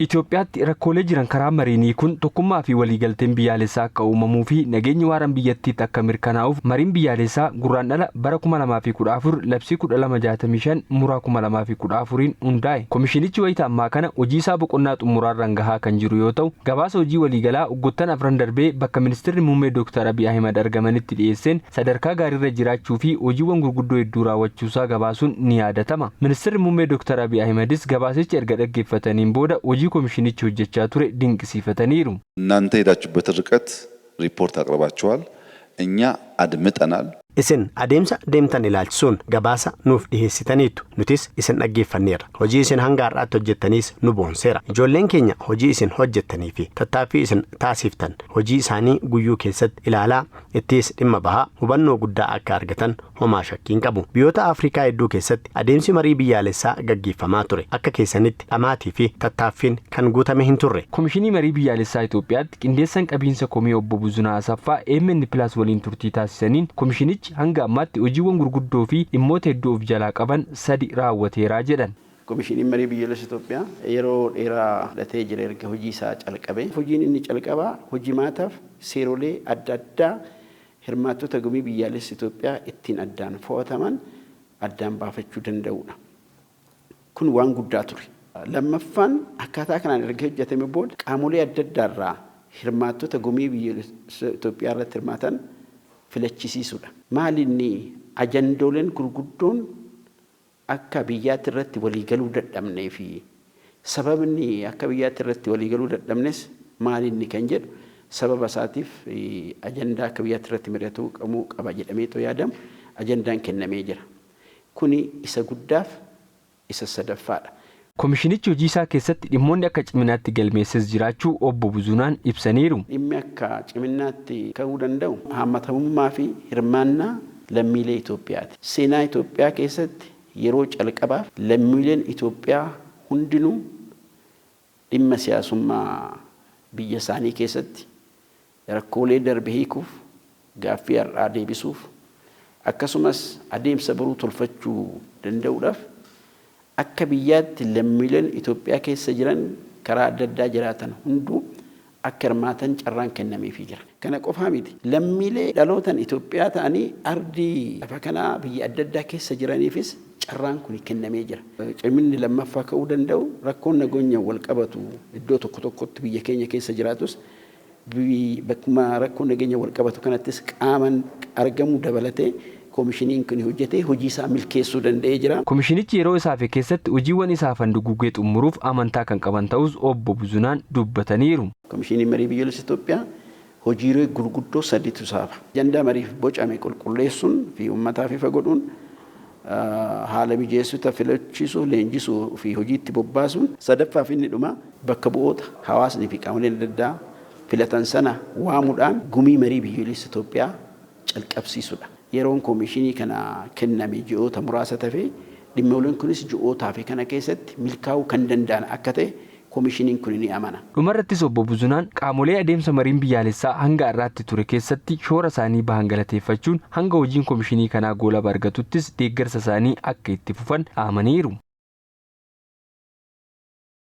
Itoophiyaatti rakkoolee jiran karaa mariinii kun tokkummaa fi waliigalteen biyyaalessaa akka uumamuu fi nageenyi waaran biyyattiitti akka mirkanaa'uuf mariin biyyaalessaa gurraandhala bara 2014 labsii 1265 muraa 2014 hundaa'e. Komishinichi wayita ammaa kana hojii isaa boqonnaa xumuraarraan gahaa kan jiru yoo ta'u, gabaasa hojii waliigalaa waggoottan afran darbee bakka ministeerri muummee Dr. Abiy Ahmed argamanitti dhiyeesseen sadarkaa gaariirra jiraachuu fi hojiiwwan gurguddoo hedduu raawwachuusaa gabaasuun ni yaadatama. Ministeerri muummee Dr. Abiy Ahmedis gabaasicha erga dhaggeeffataniin booda hojii komishinichi hojjechaa ture dinqisiifataniiru. እናንተ ሄዳችሁበት ርቀት ሪፖርት አቅርባችኋል፣ እኛ አድምጠናል። isin adeemsa deemtan ilaalchisuun gabaasa nuuf dhiheessitaniitu, nutis isin dhaggeeffanneerra. Hojii isin hanga har'aatti hojjettaniis nu boonseera. Ijoolleen keenya hojii isin hojjettanii fi tattaaffii isin taasiftan hojii isaanii guyyuu keessatti ilaalaa ittis dhimma bahaa hubannoo guddaa akka argatan homaa shakkiin qabu. Biyyoota Afrikaa hedduu keessatti adeemsi marii biyyaalessaa gaggeeffamaa ture akka keessanitti dhamaatii fi tattaaffiin kan guutame hin turre. Komishinii marii biyyaalessaa Itoophiyaatti qindeessan qabiinsa komii obbo Buzunaa Asaffaa MN+ waliin turtii taasisaniin komishinichi hanga ammaatti hojiiwwan gurguddoo fi dhimmoota hedduu of jalaa qaban 3 raawwateeraa jedhan. Komishiniin marii biyyaalessaa Itoophiyaa yeroo dheeraa latee jira erga hojii isaa calqabe. Hojiin inni calqabaa hojii maataaf seerolee adda addaa hirmaattota gumii biyyaalessaa Itoophiyaa ittiin addaan fo'ataman addaan baafachuu danda'udha. Kun waan guddaa ture. Lammaffaan akkaataa kanaan erga hojjetame booda qaamolee adda addaarraa hirmaattota gumii biyyaalessaa Itoophiyaa irratti hirmaatan filachisiisudha. Maalinni ajandooleen gurguddoon akka biyyaatti irratti waliigaluu dadhabnee fi sababni akka biyyaatti irratti waliigaluu dadhabnes maalinni kan jedhu sababa isaatiif ajandaa akka biyyaatti irratti mari'atuu qaba jedhamee yaadamu ajandaan kennamee jira. Kuni isa guddaaf isa sadaffaadha. Komishinichi hojii isaa keessatti dhimmoonni akka ciminaatti galmeesses jiraachuu obbo Buzunaan ibsaniiru. Dhimmi akka ciminaatti ka'uu danda'u hammatamummaa fi hirmaannaa lammiilee Itoophiyaati. Seenaa Itoophiyaa keessatti yeroo calqabaaf lammiileen Itoophiyaa hundinuu dhimma siyaasummaa biyya isaanii keessatti rakkoolee darbe hiikuuf, gaaffii har'aa deebisuuf akkasumas adeemsa baruu tolfachuu danda'uudhaaf akka biyyaatti lammiileen Itoophiyaa keessa jiran karaa adda addaa jiraatan hunduu akka hirmaatan carraan kennameefii jira. Kana qofaa miti. Lammiilee dhalootan Itoophiyaa ta'anii ardii lafa kanaa biyya adda addaa keessa jiraniifis carraan kun kennamee jira. Ciminni lammaffaa ka'uu danda'u rakkoon nageenya wal qabatu iddoo tokko tokkotti biyya keenya keessa jiraatus bakkuma rakkoon nageenya wal qabatu kanattis qaaman argamuu dabalatee komishiniin kun hojjetee hojii isaa milkeessuu danda'ee jira. Komishinichi yeroo isaaf keessatti hojiiwwan isaa handhuguggee xumuruuf amantaa kan qaban ta'us obbo Buzunaan dubbataniiru. Komishiniin marii biyyaalessaa Itoophiyaa hojiilee gurguddoo 3tu isaaf ajandaa mariif bocame qulqulleessuun fi uummataaf ifa godhuun haala mijeessuu filachiisuu leenjisuu fi hojiitti bobbaasuun sadaffaaf inni dhuma bakka bu'oota hawaasni fi qaamoleen adda addaa filatan sana waamuudhaan gumii marii biyyaalessaa Itoophiyaa calqabsiisudha. Yeroon komishinii kana kenname ji'oota muraasa ta'e dhimmooleen kunis ji'ootaa fi kana keessatti milkaa'uu kan danda'an akka ta'e komishiniin kun ni amana. Dhumarrattis obbo Buzunaan qaamolee adeemsa mariin biyyaalessaa hanga har'aatti ture keessatti shoora isaanii bahan galateeffachuun hanga hojiin komishinii kanaa goolaba argatuttis deeggarsa isaanii akka itti fufan amaniiru.